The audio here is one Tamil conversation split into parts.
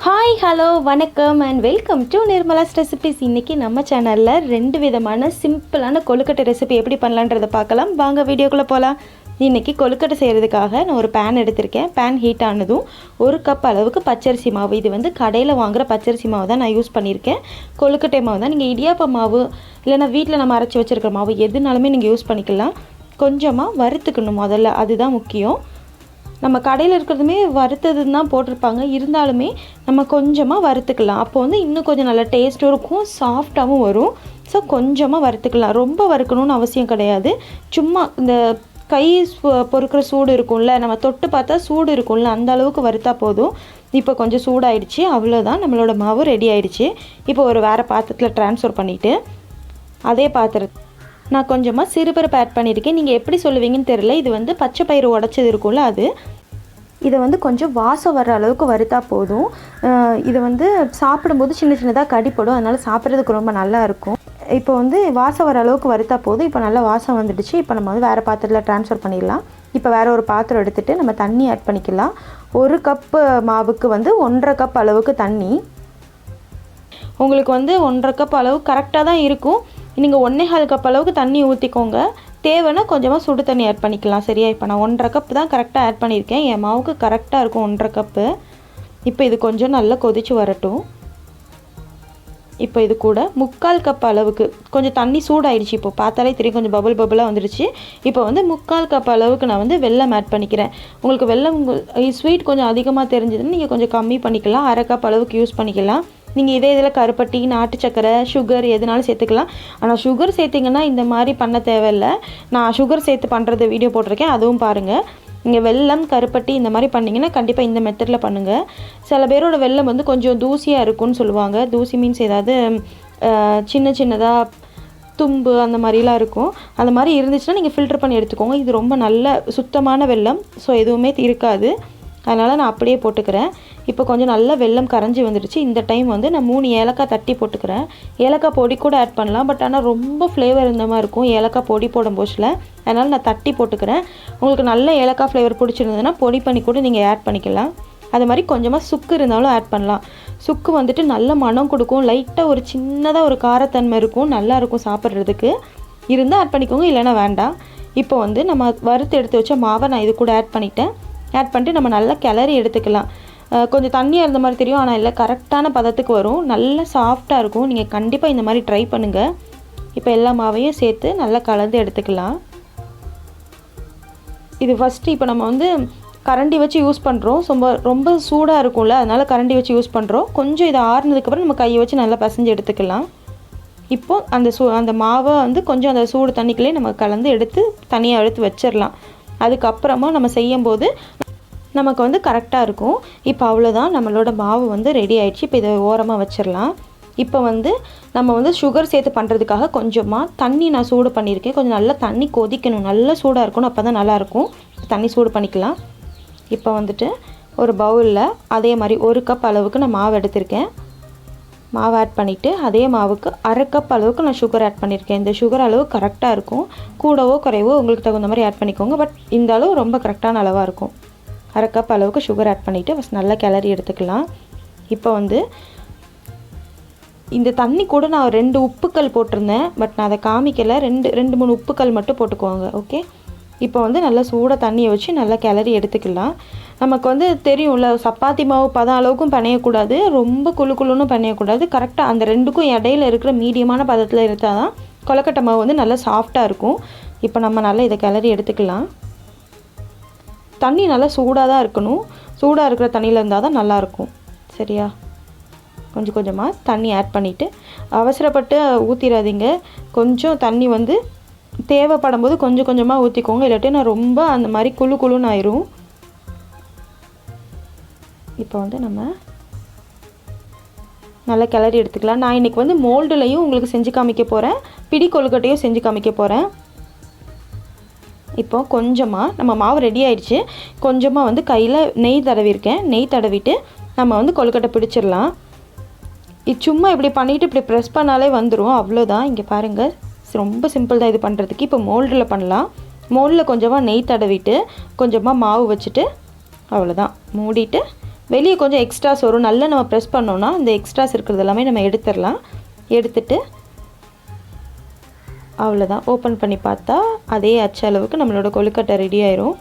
ஹாய் ஹலோ வணக்கம் and welcome to Nirmala's recipes. இன்றைக்கி நம்ம சேனலில் 2 விதமான சிம்பிளான கொழுக்கட்டை ரெசிபி எப்படி பண்ணலான்றதை பார்க்கலாம். வாங்க வீடியோக்குள்ளே போகலாம். இன்றைக்கி கொழுக்கட்டை செய்கிறதுக்காக நான் ஒரு பேன் எடுத்திருக்கேன். பேன் ஹீட் ஆனதும் 1 கப் அளவுக்கு பச்சரிசி மாவு, இது வந்து கடையில் வாங்குகிற பச்சரிசி மாவு தான் நான் யூஸ் பண்ணியிருக்கேன். கொழுக்கட்டை மாவு தான். நீங்கள் இடியாப்ப மாவு இல்லைனா வீட்டில் நம்ம அரைச்சி வச்சுருக்கிற மாவு எதுனாலுமே நீங்கள் யூஸ் பண்ணிக்கலாம். கொஞ்சமாக வறுத்துக்கணும் முதல்ல, அதுதான் முக்கியம். நம்ம கடையில் இருக்கிறதுமே வறுத்ததுன்னு தான் போட்டிருப்பாங்க, இருந்தாலுமே நம்ம கொஞ்சமாக வறுத்துக்கலாம். அப்போ வந்து இன்னும் கொஞ்சம் நல்லா டேஸ்ட்டும் இருக்கும், சாஃப்டாகவும் வரும். ஸோ கொஞ்சமாக வறுத்துக்கலாம். ரொம்ப வறுக்கணும்னு அவசியம் கிடையாது. சும்மா இந்த கை பொறுக்கிற சூடு இருக்கும்ல, நம்ம தொட்டு பார்த்தா சூடு இருக்கும்ல, அந்த அளவுக்கு வறுத்தா போதும். இப்போ கொஞ்சம் சூடாயிடுச்சு, அவ்வளோதான், நம்மளோட மாவு ரெடி ஆகிடுச்சு. இப்போ ஒரு வேறு பாத்திரத்தில் ட்ரான்ஸ்ஃபர் பண்ணிவிட்டு அதே பாத்திரத்தை நான் கொஞ்சமாக சிறுபருப்பு ஆட் பண்ணியிருக்கேன். நீங்கள் எப்படி சொல்லுவீங்கன்னு தெரியல. இது வந்து பச்சை பயிறு உடச்சது இருக்கும்ல, அது. இதை வந்து கொஞ்சம் வாசம் வர்ற அளவுக்கு வறுத்தா போதும். இது வந்து சாப்பிடும்போது சின்ன சின்னதாக கடிப்படும், அதனால் சாப்பிட்றதுக்கு ரொம்ப நல்லா இருக்கும். இப்போ வந்து வாசம் வர அளவுக்கு வறுத்தா போதும். இப்போ நல்லா வாசம் வந்துடுச்சு. இப்போ நம்ம வந்து வேறு பாத்திரத்தில் ட்ரான்ஸ்ஃபர் பண்ணிடலாம். இப்போ வேறு ஒரு பாத்திரம் எடுத்துகிட்டு நம்ம தண்ணி ஆட் பண்ணிக்கலாம். 1 கப்பு மாவுக்கு வந்து 1.5 கப் அளவுக்கு தண்ணி. உங்களுக்கு வந்து 1.5 கப் அளவு கரெக்டாக தான் இருக்கும். நீங்கள் 1.25 கப் அளவுக்கு தண்ணி ஊற்றிக்கோங்க. தேவைன்னா கொஞ்சமாக சுடு தண்ணி ஆட் பண்ணிக்கலாம். சரியா? இப்போ நான் 1.5 கப் தான் கரெக்டாக ஆட் பண்ணியிருக்கேன். என் மாவுக்கு கரெக்டாக இருக்கும் 1.5 கப்பு. இப்போ இது கொஞ்சம் நல்லா கொதித்து வரட்டும். இப்போ இது கூட 3/4 கப் அளவுக்கு கொஞ்சம் தண்ணி சூடாயிடுச்சு. இப்போ பார்த்தாலே தெரியும், கொஞ்சம் பபுளாக வந்துடுச்சு. இப்போ வந்து 3/4 கப் அளவுக்கு நான் வந்து வெல்லம் ஆட் பண்ணிக்கிறேன். உங்களுக்கு வெல்லம் ஸ்வீட் கொஞ்சம் அதிகமாக தெரிஞ்சதுன்னு நீங்கள் கொஞ்சம் கம்மி பண்ணிக்கலாம். 1/2 கப் அளவுக்கு யூஸ் பண்ணிக்கலாம். நீங்கள் இதே இதில் கருப்பட்டி, நாட்டு சக்கரை, சுகர் எதுனாலும் சேர்த்துக்கலாம். ஆனால் சுகர் சேர்த்திங்கன்னா இந்த மாதிரி பண்ண தேவையில்லை. நான் சுகர் சேர்த்து பண்ணுறது வீடியோ போட்டிருக்கேன், அதுவும் பாருங்கள். நீங்கள் வெல்லம், கருப்பட்டி இந்த மாதிரி பண்ணிங்கன்னா கண்டிப்பாக இந்த மெத்தடில் பண்ணுங்கள். சில பேரோட வெல்லம் வந்து கொஞ்சம் தூசியாக இருக்கும்னு சொல்லுவாங்க. தூசி மீன்ஸ் ஏதாவது சின்ன சின்னதாக தும்பு அந்த மாதிரிலாம் இருக்கும். அந்த மாதிரி இருந்துச்சுன்னா நீங்கள் ஃபில்டர் பண்ணி எடுத்துக்கோங்க. இது ரொம்ப நல்ல சுத்தமான வெல்லம், ஸோ எதுவுமே இருக்காது. அதனால் நான் அப்படியே போட்டுக்கிறேன். இப்போ கொஞ்சம் நல்லா வெல்லம் கரைஞ்சி வந்துடுச்சு. இந்த டைம் வந்து நான் 3 ஏலக்காய் தட்டி போட்டுக்கிறேன். ஏலக்காய் பொடி கூட ஆட் பண்ணலாம், பட் ஆனால் ரொம்ப ஃப்ளேவர் இருந்த மாதிரி இருக்கும் ஏலக்காய் பொடி போடும் போச்சில். அதனால் நான் தட்டி போட்டுக்கிறேன். உங்களுக்கு நல்ல ஏலக்காய் ஃப்ளேவர் பிடிச்சிருந்ததுன்னா பொடி பண்ணி கூட நீங்கள் ஆட் பண்ணிக்கலாம். அது மாதிரி கொஞ்சமாக சுக்கு இருந்தாலும் ஆட் பண்ணலாம். சுக்கு வந்துட்டு நல்ல மனம் கொடுக்கும். லைட்டாக ஒரு சின்னதாக ஒரு காரத்தன்மை இருக்கும், நல்லாயிருக்கும் சாப்பிட்றதுக்கு. இருந்தால் ஆட் பண்ணிக்கோங்க, இல்லைன்னா வேண்டாம். இப்போ வந்து நம்ம வறுத்து எடுத்து வச்ச மாவை நான் இது கூட ஆட் பண்ணிட்டேன். ஆட் பண்ணிட்டு நம்ம நல்லா கிளறி எடுத்துக்கலாம். கொஞ்சம் தண்ணியாக இருந்த மாதிரி தெரியும், ஆனால் இல்லை, கரெக்டான பதத்துக்கு வரும். நல்லா சாஃப்டாக இருக்கும். நீங்கள் கண்டிப்பாக இந்த மாதிரி ட்ரை பண்ணுங்கள். இப்போ எல்லா மாவையும் சேர்த்து நல்லா கலந்து எடுத்துக்கலாம். இது ஃபஸ்ட்டு இப்போ நம்ம வந்து கரண்டி வச்சு யூஸ் பண்ணுறோம். ரொம்ப சூடாக இருக்கும்ல, அதனால் கரண்டி வச்சு யூஸ் பண்ணுறோம். கொஞ்சம் இதை ஆறுனதுக்கப்புறம் நம்ம கையை வச்சு நல்லா பிசைஞ்சு எடுத்துக்கலாம். இப்போது அந்த மாவை வந்து கொஞ்சம் அந்த சூடு தண்ணிக்குள்ளே நம்ம கலந்து எடுத்து தனியாக எடுத்து வச்சிடலாம். அதுக்கப்புறமா நம்ம செய்யும்போது நமக்கு வந்து கரெக்டாக இருக்கும். இப்போ அவ்வளோதான், நம்மளோட மாவு வந்து ரெடி ஆகிடுச்சு. இப்போ இதை ஓரமாக வச்சிடலாம். இப்போ வந்து நம்ம வந்து சுகர் சேர்த்து பண்ணுறதுக்காக கொஞ்சமாக தண்ணி நான் சூடு பண்ணியிருக்கேன். கொஞ்சம் நல்லா தண்ணி கொதிக்கணும், நல்லா சூடாக இருக்கணும், அப்போ தான் நல்லாயிருக்கும். தண்ணி சூடு பண்ணிக்கலாம். இப்போ வந்துட்டு ஒரு பவுலில் அதே மாதிரி 1 கப் அளவுக்கு நான் மாவு எடுத்திருக்கேன். மாவு ஆட் பண்ணிவிட்டு அதே மாவுக்கு 1/2 கப் அளவுக்கு நான் சுகர் ஆட் பண்ணியிருக்கேன். இந்த சுகர் அளவு கரெக்டாக இருக்கும். கூடவோ குறைவோ உங்களுக்கு தகுந்த மாதிரி ஆட் பண்ணிக்கோங்க. பட் இந்த அளவு ரொம்ப கரெக்டான அளவாக இருக்கும். 1/2 கப் அளவுக்கு சுகர் ஆட் பண்ணிவிட்டு ஃபஸ்ட் நல்லா கிளறி எடுத்துக்கலாம். இப்போ வந்து இந்த தண்ணி கூட நான் 2 உப்புக்கல் போட்டிருந்தேன், பட் நான் அதை காமிக்கலை. 2-3 உப்புக்கல் மட்டும் போட்டுக்குவாங்க. ஓகே. இப்போ வந்து நல்லா சூடாக தண்ணியை வச்சு நல்லா கிளறி எடுத்துக்கலாம். நமக்கு வந்து தெரியும்ல, சப்பாத்தி மாவு பதம் அளவுக்கும் பிணையக்கூடாது, ரொம்ப குழுன்னு பிணையக்கூடாது. கரெக்டாக அந்த 2க்கும் இடையில இருக்கிற மீடியமான பதத்தில் இருந்தால் தான் கொழுக்கட்டை மாவு வந்து நல்லா சாஃப்டாக இருக்கும். இப்போ நம்ம நல்லா இதை கிளறி எடுத்துக்கலாம். தண்ணி நல்லா சூடாக தான் இருக்கணும். சூடாக இருக்கிற தண்ணியில் இருந்தால் தான் நல்லாயிருக்கும். சரியா? கொஞ்சம் கொஞ்சமாக தண்ணி ஆட் பண்ணிவிட்டு அவசரப்பட்டு ஊற்றிடாதீங்க. கொஞ்சம் தண்ணி வந்து தேவைப்படும் போது கொஞ்சம் கொஞ்சமாக ஊற்றிக்கோங்க, இல்லாட்டி நான் ரொம்ப அந்த மாதிரி குழுன்னு ஆயிரும். இப்போ வந்து நம்ம நல்லா கிளறி எடுத்துக்கலாம். நான் இன்றைக்கி வந்து மோல்டுலையும் உங்களுக்கு செஞ்சு காமிக்க போகிறேன், பிடி கொழுக்கட்டையும் செஞ்சு காமிக்க போகிறேன். இப்போ கொஞ்சமாக நம்ம மாவு ரெடி ஆகிடுச்சு. கொஞ்சமாக வந்து கையில் நெய் தடவிருக்கேன். நெய் தடவிட்டு நம்ம வந்து கொழுக்கட்டை பிடிச்சிடலாம். இது சும்மா இப்படி பண்ணிவிட்டு இப்படி ப்ரெஸ் பண்ணாலே வந்துடும், அவ்வளோதான். இங்கே பாருங்கள், ரொம்ப சிம்பிள் தான் இது பண்ணுறதுக்கு. இப்போ மோல்டில் பண்ணலாம். மோல்டில் கொஞ்சமாக நெய் தடவிட்டு கொஞ்சமாக மாவு வச்சுட்டு அவ்வளோதான் மூடிட்டு வெளியே கொஞ்சம் எக்ஸ்ட்ராஸ் வரும். நல்லா நம்ம ப்ரெஸ் பண்ணோன்னா அந்த எக்ஸ்ட்ராஸ் இருக்கிறது எல்லாமே நம்ம எடுத்துடலாம். எடுத்துட்டு அவ்வளோதான். ஓப்பன் பண்ணி பார்த்தா அதே அச்சு அளவுக்கு நம்மளோட கொழுக்கட்டை ரெடி ஆயிரும்.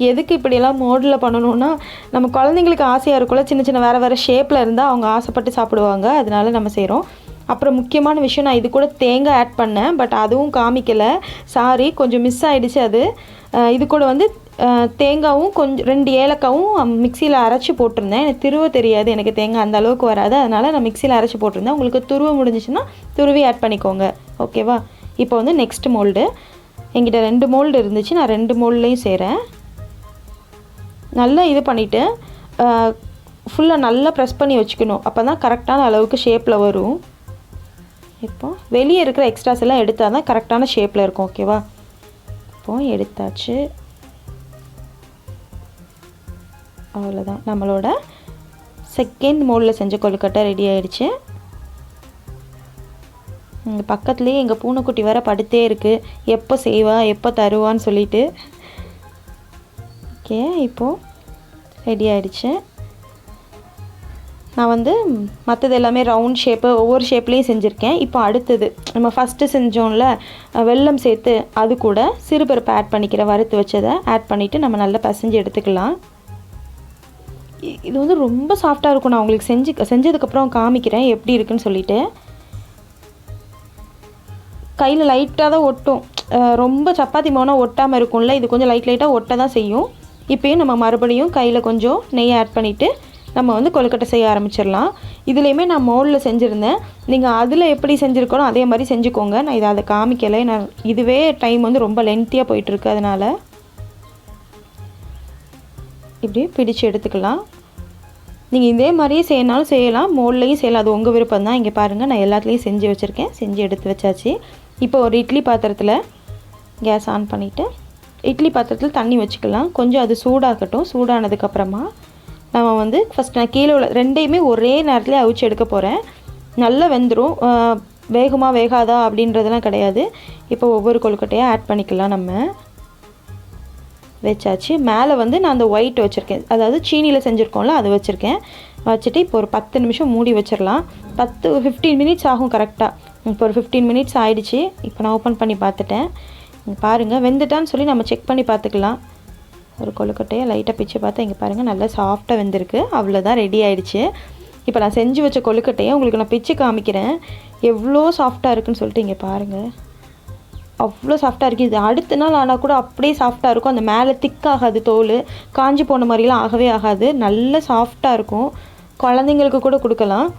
எதுக்கு இப்படியெல்லாம் மோடில் பண்ணணுன்னா, நம்ம குழந்தைங்களுக்கு ஆசையாக இருக்கும்ல, சின்ன சின்ன வேறு ஷேப்பில் இருந்தால் அவங்க ஆசைப்பட்டு சாப்பிடுவாங்க. அதனால நம்ம செய்கிறோம். அப்புறம் முக்கியமான விஷயம், நான் இது கூட தேங்காய் ஆட் பண்ணேன், பட் அதுவும் காமிக்கலை. சாரி, கொஞ்சம் மிஸ் ஆகிடுச்சு அது. இது கூட வந்து தேங்காயும் கொஞ்சம் 2 ஏலக்காவும் மிக்சியில் அரைச்சி போட்டிருந்தேன். எனக்கு துருவ தெரியாது, எனக்கு தேங்காய் அந்த அளவுக்கு வராது. அதனால் நான் மிக்சியில் அரைச்சி போட்டிருந்தேன். உங்களுக்கு துருவ முடிஞ்சிச்சுன்னா துருவி ஆட் பண்ணிக்கோங்க. ஓகேவா? இப்போ வந்து நெக்ஸ்ட் மோல்டு. என்கிட்ட 2 மோல்டு இருந்துச்சு. நான் 2 மோல்ட்லேயும் செய்கிறேன். நல்லா இது பண்ணிவிட்டு ஃபுல்லாக நல்லா ப்ரெஸ் பண்ணி வச்சுக்கணும். அப்போ தான் கரெக்டான அளவுக்கு ஷேப்பில் வரும். இப்போ வெளியே இருக்கிற எக்ஸ்ட்ராஸ் எல்லாம் எடுத்தால் தான் கரெக்டான ஷேப்பில் இருக்கும். ஓகேவா? இப்போது எடுத்தாச்சு. அவ்வளோதான், நம்மளோட செகண்ட் மோல்டில் செஞ்ச கொழுக்கட்டை ரெடி ஆகிடுச்சு. இங்கே பக்கத்துலேயே எங்கள் பூனைக்குட்டி வேறு படுத்தே இருக்குது, எப்போ செய்வா எப்போ தருவான்னு சொல்லிட்டு. ஓகே, இப்போது ரெடி ஆகிடுச்சு. நான் வந்து மற்றது எல்லாமே ரவுண்ட் ஷேப்பு ஒவ்வொரு ஷேப்லேயும் செஞ்சுருக்கேன். இப்போ அடுத்தது நம்ம ஃபஸ்ட்டு செஞ்சோம்ல வெல்லம் சேர்த்து, அது கூட சிறுபருப்பு ஆட் பண்ணிக்கிறேன். வறுத்து வச்சதை ஆட் பண்ணிவிட்டு நம்ம நல்லா பசைஞ்சு எடுத்துக்கலாம். இது வந்து ரொம்ப சாஃப்டாக இருக்கும். நான் உங்களுக்கு செஞ்சதுக்கப்புறம் காமிக்கிறேன் எப்படி இருக்குன்னு சொல்லிட்டு. கையில் லைட்டாக தான் ஒட்டும். ரொம்ப சப்பாத்தி மாவுனா ஒட்டாமல் இருக்கும்ல, இது கொஞ்சம் லைட்டாக ஒட்ட தான் செய்யும். இப்போயும் நம்ம மறுபடியும் கையில் கொஞ்சம் நெய் ஆட் பண்ணிவிட்டு நம்ம வந்து கொழுக்கட்டை செய்ய ஆரம்பிச்சிடலாம். இதுலேயுமே நான் மோல்டில் செஞ்சுருந்தேன். நீங்கள் அதில் எப்படி செஞ்சுருக்கணும் அதே மாதிரி செஞ்சுக்கோங்க. நான் அதை காமிக்கலை. நான் இதுவே டைம் வந்து ரொம்ப லென்த்தியாக போயிட்டுருக்கு. அதனால் இப்படி பிடிச்சு எடுத்துக்கலாம். நீங்கள் இதே மாதிரியே செய்யனாலும் செய்யலாம், மோல்ட்லேயும் செய்யலாம். அது உங்கள் விருப்பம் தான். இங்கே பாருங்கள், நான் எல்லாத்துலேயும் செஞ்சு வச்சுருக்கேன். செஞ்சு எடுத்து வச்சாச்சு. இப்போ ஒரு இட்லி பாத்திரத்தில் கேஸ் ஆன் பண்ணிவிட்டு இட்லி பாத்திரத்தில் தண்ணி வச்சுக்கலாம். கொஞ்சம் அது சூடாகட்டும். சூடானதுக்கப்புறமா நம்ம வந்து ஃபஸ்ட் நான் கீழே உள்ள 2யுமே ஒரே நேரத்தில் அவிச்சு எடுக்க போகிறேன். நல்லா வெந்துடும். வேகுமா வேகாதா அப்படின்றதெல்லாம் கிடையாது. இப்போ ஒவ்வொரு கொழுக்கட்டையாக ஆட் பண்ணிக்கலாம். நம்ம வச்சாச்சு. மேலே வந்து நான் அந்த ஒயிட் வச்சுருக்கேன், அதாவது சீனியில் செஞ்சுருக்கோம்ல அது வச்சுருக்கேன். வச்சுட்டு இப்போ ஒரு 10 நிமிஷம் மூடி வச்சிடலாம். 15 மினிட்ஸ் ஆகும் கரெக்டாக. இப்போ ஒரு 15 மினிட்ஸ் ஆகிடுச்சு. இப்போ நான் ஓப்பன் பண்ணி பார்த்துட்டேன். இங்கே பாருங்கள், வெந்துட்டான்னு சொல்லி நம்ம செக் பண்ணி பார்த்துக்கலாம். ஒரு கொழுக்கட்டையை லைட்டாக பிச்சு பார்த்தா இங்கே பாருங்கள் நல்லா சாஃப்டாக வெந்திருக்கு. அவ்வளோதான், ரெடி ஆகிடுச்சு. இப்போ நான் செஞ்சு வச்ச கொழுக்கட்டையை உங்களுக்கு நான் பிச்சு காமிக்கிறேன் எவ்வளோ சாஃப்டாக இருக்குன்னு சொல்லிட்டு. இங்கே பாருங்கள், அவ்வளோ சாஃப்டாக இருக்குது. இது அடுத்த நாள் ஆனால் கூட அப்படியே சாஃப்டாக இருக்கும். அந்த மேலே திக்காகாது, தோல் காஞ்சி போன மாதிரிலாம் ஆகவே ஆகாது. நல்ல சாஃப்டாக இருக்கும். குழந்தைங்களுக்கு கூட கொடுக்கலாம்.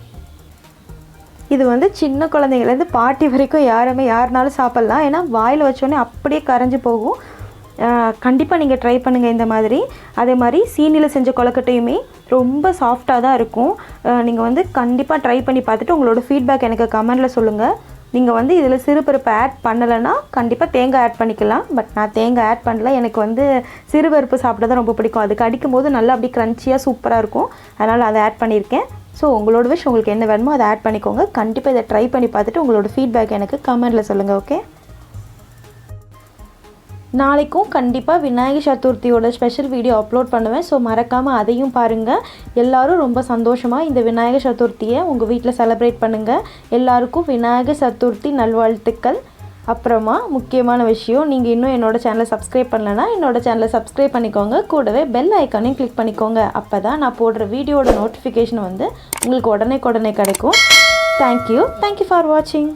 இது வந்து சின்ன குழந்தைங்கலேருந்து பாட்டி வரைக்கும் யாருனாலும் சாப்பிட்லாம். ஏன்னா வாயில் வச்சோடனே அப்படியே கரைஞ்சி போகும். கண்டிப்பாக நீங்கள் ட்ரை பண்ணுங்கள் இந்த மாதிரி. அதே மாதிரி சீனியில் செஞ்ச கொழுக்கட்டையுமே ரொம்ப சாஃப்டாக தான் இருக்கும். நீங்கள் வந்து கண்டிப்பாக ட்ரை பண்ணி பார்த்துட்டு உங்களோட ஃபீட்பேக் எனக்கு கமெண்டில் சொல்லுங்கள். நீங்கள் வந்து இதில் சிறுபருப்பு ஆட் பண்ணலைன்னா கண்டிப்பாக தேங்காய் ஆட் பண்ணிக்கலாம். பட் நான் தேங்காய் ஆட் பண்ணல. எனக்கு வந்து சிறுபருப்பு சாப்பிட தான் ரொம்ப பிடிக்கும். அது கடிக்கும் போது நல்லா அப்படியே க்ரன்ச்சியாக சூப்பராக இருக்கும். அதனால் அதை ஆட் பண்ணியிருக்கேன். ஸோ உங்களோட விஷ் உங்களுக்கு என்ன வேணுமோ அதை ஆட் பண்ணிக்கோங்க. கண்டிப்பாக இதை ட்ரை பண்ணி பார்த்துட்டு உங்களோட ஃபீட்பேக் எனக்கு கமெண்டில் சொல்லுங்கள். ஓகே, நாளைக்கும் கண்டிப்பாக விநாயகர் சதுர்த்தியோட ஸ்பெஷல் வீடியோ அப்லோட் பண்ணுவேன். ஸோ மறக்காமல் அதையும் பாருங்கள். எல்லோரும் ரொம்ப சந்தோஷமாக இந்த விநாயகர் சதுர்த்தியை உங்கள் வீட்டில் செலிப்ரேட் பண்ணுங்கள். எல்லாருக்கும் விநாயகர் சதுர்த்தி நல்வாழ்த்துக்கள். அப்புறமா முக்கியமான விஷயம், நீங்கள் இன்னும் என்னோடய சேனலை சப்ஸ்கிரைப் பண்ணலைன்னா என்னோடய சேனலை சப்ஸ்கிரைப் பண்ணிக்கோங்க. கூடவே பெல் ஐக்கானையும் கிளிக் பண்ணிக்கோங்க. அப்போ தான் நான் போடுற வீடியோட நோட்டிஃபிகேஷன் வந்து உங்களுக்கு உடனே கிடைக்கும். தேங்க்யூ ஃபார் வாட்சிங்.